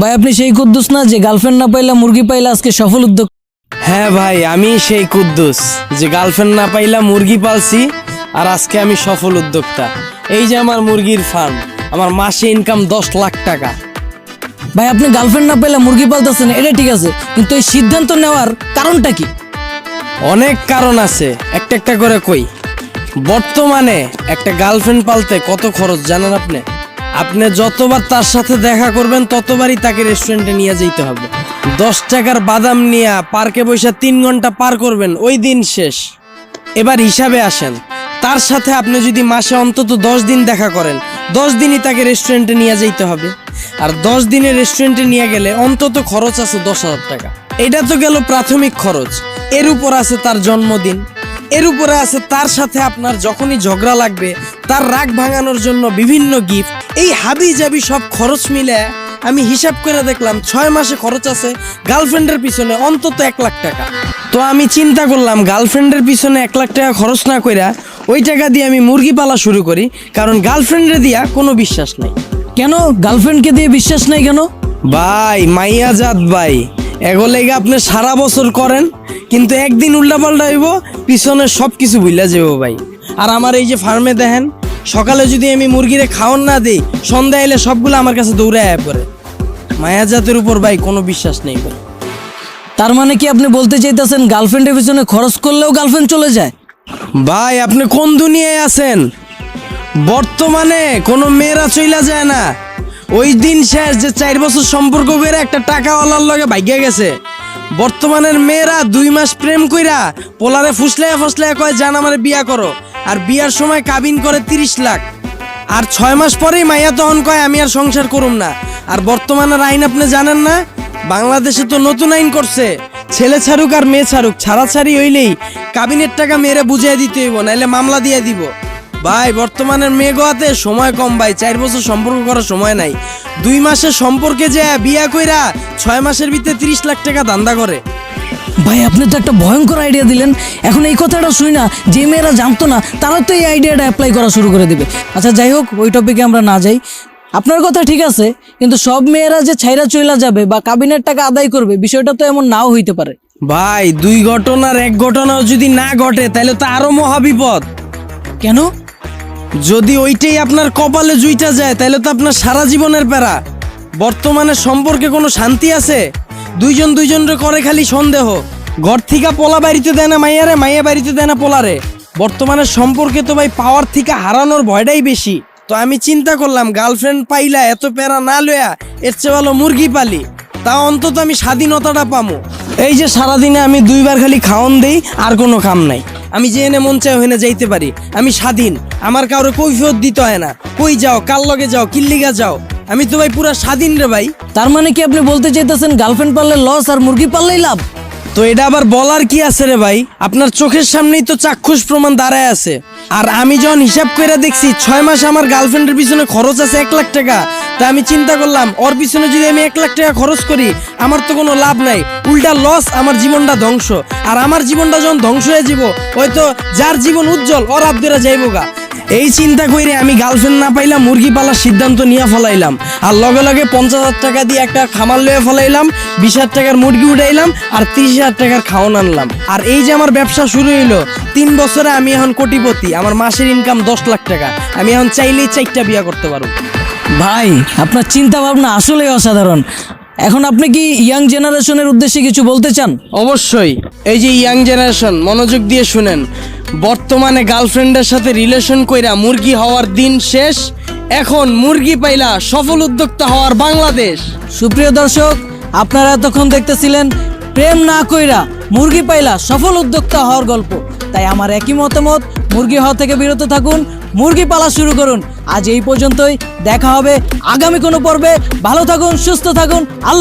ভাই আপনি সেই কুদ্দুস না যে গার্লফ্রেন্ড না পাইলা মুরগি পাইলা আজকে সফল উদ্যোগ? হ্যাঁ ভাই, আমি সেই কুদ্দুস যে গার্লফ্রেন্ড না পাইলা মুরগি পালছি আর আজকে আমি সফল উদ্যোক্তা। এই যে আমার মুরগির ফার্ম, আমার মাসে ইনকাম 10 লাখ টাকা। ভাই আপনি গার্লফ্রেন্ড না পাইলা মুরগি পালতেছেন, এটা ঠিক আছে, কিন্তু এই সিদ্ধান্ত নেওয়ার কারণটা কি? অনেক কারণ আছে, একটা একটা করে কই। বর্তমানে একটা গার্লফ্রেন্ড পালতে কত খরচ জানেন আপনি? আপনি যতবার তার সাথে দেখা করবেন ততবারই তাকে রেস্টুরেন্টে নিয়ে যেতে হবে। 10 টাকার বাদাম নিয়ে পার্কে বসে 3 ঘন্টা পার করবেন, ওই দিন শেষ। এবার হিসাবে আসেন, তার সাথে আপনি যদি মাসে অন্তত 10 দিন দেখা করেন, 10 দিনই তাকে রেস্টুরেন্টে নিয়ে যেতে হবে। আর 10 দিনে রেস্টুরেন্টে নিয়ে গেলে অন্তত খরচ আছে 10,000 টাকা। এটা তো গেল প্রাথমিক খরচ। এর উপর আছে তার জন্মদিন, এর উপরে আছে তার সাথে আপনার যখনই ঝগড়া লাগবে তার রাগ ভাঙানোর জন্য বিভিন্ন গিফট। এই হাবি জাবি সব খরচ মিলে আমি হিসাব করে দেখলাম 6 মাসে খরচ আছে গার্লফ্রেন্ডের পিছনে অন্তত 1 লাখ টাকা। তো আমি চিন্তা করলাম গার্লফ্রেন্ডের পিছনে 1 লাখ টাকা খরচ না কইরা ওই টাকা দিয়ে আমি মুরগি পালা শুরু করি, কারণ গার্লফ্রেন্ডে দিয়া কোনো বিশ্বাস নাই। কেন গার্লফ্রেন্ডকে দিয়ে বিশ্বাস নাই কেন? ভাই মাইয়া জাত ভাই, এগুলোকে আপনি সারা বছর করেন কিন্তু একদিন উল্টাপাল্টা হইব, পিছনে সব কিছু ভুলা যাবো ভাই। আর আমার এই যে ফার্মে দেখেন, সকালে যদি আমি মুরগিরে খাওয়ান না দিই, সন্ধ্যা এলে সবগুলো আমার কাছে দৌড়ে আয়া পড়ে। মায়া জাতের উপর ভাই কোনো বিশ্বাস নেই ভাই। তার মানে কি আপনি বলতে চাইতেছেন গার্লফ্রেন্ডের পিছনে খরচ করলেও গার্লফ্রেন্ড চলে যায়? ভাই আপনি কোন দুনিয়ায় আছেন? বর্তমানে কোনো মেয়েরা চইলা যায় না। ওই দিন শেষ যে 4 বছর সম্পর্ক করে একটা টাকাওয়ালার লগে ভাগ্যা গেছে। বর্তমানের মেয়েরা 2 মাস প্রেম কইরা পোলারে ফুসলায় ফুসলায় কয় জান আমারে বিয়া করো, আর বিয়ার সময় কাবিন করে 30 লাখ। আর 6 মাস পরেই মাইয়া তখন কয় আমি আর সংসার করুম না। আর বর্তমানের আইন আপনি জানেন না? বাংলাদেশে তো নতুন আইন করছে, ছেলে ছাড়ুক আর মেয়ে ছাড়ুক, ছাড়াছাড়ি হইলেই কাবিনের টাকা মেয়েরা বুঝিয়ে দিতে হইব, নাইলে মামলা দিয়ে দিব। ভাই বর্তমানের মেয়ে গোয়াতে সময় কম ভাই, 4 বছর সম্পর্ক করার সময় নাই। 2 মাসের সম্পর্কে যে বিয়া কইরা 6 মাসের ভিতরে 30 লাখ টাকা ধান্দা করে। ভাই আপনি তো একটা ভয়ঙ্কর আইডিয়া দিলেন। এখন এই কথাটা শুনি না, যে মেয়েরা জানতো না তারা তো এই আইডিয়াটা অ্যাপ্লাই করা শুরু করে দেবে। আচ্ছা যাই হোক, ওই টপিকে আমরা না যাই। আপনার কথা ঠিক আছে, কিন্তু সব মেয়েরা যে ছাইরা চইলা যাবে বা কাবিনের টাকা আদায় করবে, বিষয়টা তো এমন নাও হইতে পারে। ভাই 2 ঘটনার 1 ঘটনাও যদি না ঘটে তাহলে তো আরো মহাবিপদ। কেন? যদি ওইটাই আপনার কপালে জুইটা যায় তাহলে তো আপনার সারা জীবনের প্যারা। বর্তমানে সম্পর্কে কোনো শান্তি আছে? দুইজন দুইজনের করে খালি সন্দেহ। ঘর থেকে পোলা বাড়িতে দেয় না মাইয়ারে, মাইয়া বাড়িতে দেয় না পোলারে। বর্তমানে সম্পর্কে তো ভাই পাওয়ার থেকে হারানোর ভয়টাই বেশি। তো আমি চিন্তা করলাম গার্লফ্রেন্ড পাইলা এত প্যারা না লয়া এর চেয়ে ভালো মুরগি পালি, তাও অন্তত আমি স্বাধীনতাটা পামো। এই যে সারাদিনে আমি 2 বার খালি খাওয়ান দেই, আর কোনো কাম নাই। আমি যে এনে মন চাই ওখানে যাইতে পারি, আমি স্বাধীন। আমার কাউরে কৈফিয়ত দিতে হয় না, কই যাও, কার লগে যাও, কিল্লিগা যাও, আমি তো ভাই পুরা স্বাধীন রে ভাই। তার মানে কি আপনি বলতে চাইতেছেন গার্লফ্রেন্ড পারলে লস আর মুরগি পারলেই লাভ? তো এটা আবার বলার কি আছে রে ভাই? আপনার চোখের সামনেই তো চাক্ষুষ প্রমাণ দাঁড়ায় আছে। আর আমি যখন হিসাব করে দেখছি 6 মাস আমার গার্লফ্রেন্ডের পিছনে খরচ আছে 1 লাখ টাকা, তা আমি চিন্তা করলাম ওর পিছনে যদি আমি 1 লাখ টাকা খরচ করি আমার তো কোনো লাভ নাই, উল্টা লস, আমার জীবনটা ধ্বংস। আর আমার জীবনটা যখন ধ্বংস হয়ে যাব, হয়তো যার জীবন উজ্জ্বল ওর আবদেরা যাইব গা। এই চিন্তা করে আমি গার্লফ্রেন্ড না পাইলাম মুরগি পালার সিদ্ধান্ত নিয়ে ফেলাইলাম। আর লগে লগে 50,000 টাকা দিয়ে একটা খামার লয়ে ফেলাইলাম, 20,000 টাকার মুরগি উঠাইলাম, আর 30,000 টাকার খাওয়ান আনলাম। আর এই যে আমার ব্যবসা শুরু হইলো, 3 বছরে আমি এখন কোটিপতি। আমার মাসের ইনকাম 10 লাখ টাকা। আমি এখন চাইলেই 4টা বিয়া করতে পারবো। ভাই আপনার চিন্তা ভাবনা আসলেই অসাধারণ। এখন আপনি কি ইয়াং জেনারেশনের উদ্দেশ্যে কিছু বলতে চান? অবশ্যই। এই যে ইয়াং জেনারেশন, মনোযোগ দিয়ে শুনেন। বর্তমানে গার্লফ্রেন্ডের সাথে রিলেশন কইরা মুরগি হওয়ার দিন শেষ। এখন মুরগি পাইলা সফল উদ্যোক্তা হওয়ার বাংলাদেশ। সুপ্রিয় দর্শক, আপনারা এতক্ষণ দেখতেছিলেন প্রেম না কইরা মুরগি পাইলা সফল উদ্যোক্তা হওয়ার গল্প। তাই আমার একই মতামত, মুরগি হওয়া থেকে বিরত থাকুন, মুরগি পালা শুরু করুন। আজ এই পর্যন্তই, দেখা হবে আগামী কোনো পর্বে। ভালো থাকুন, সুস্থ থাকুন, আল্লাহ।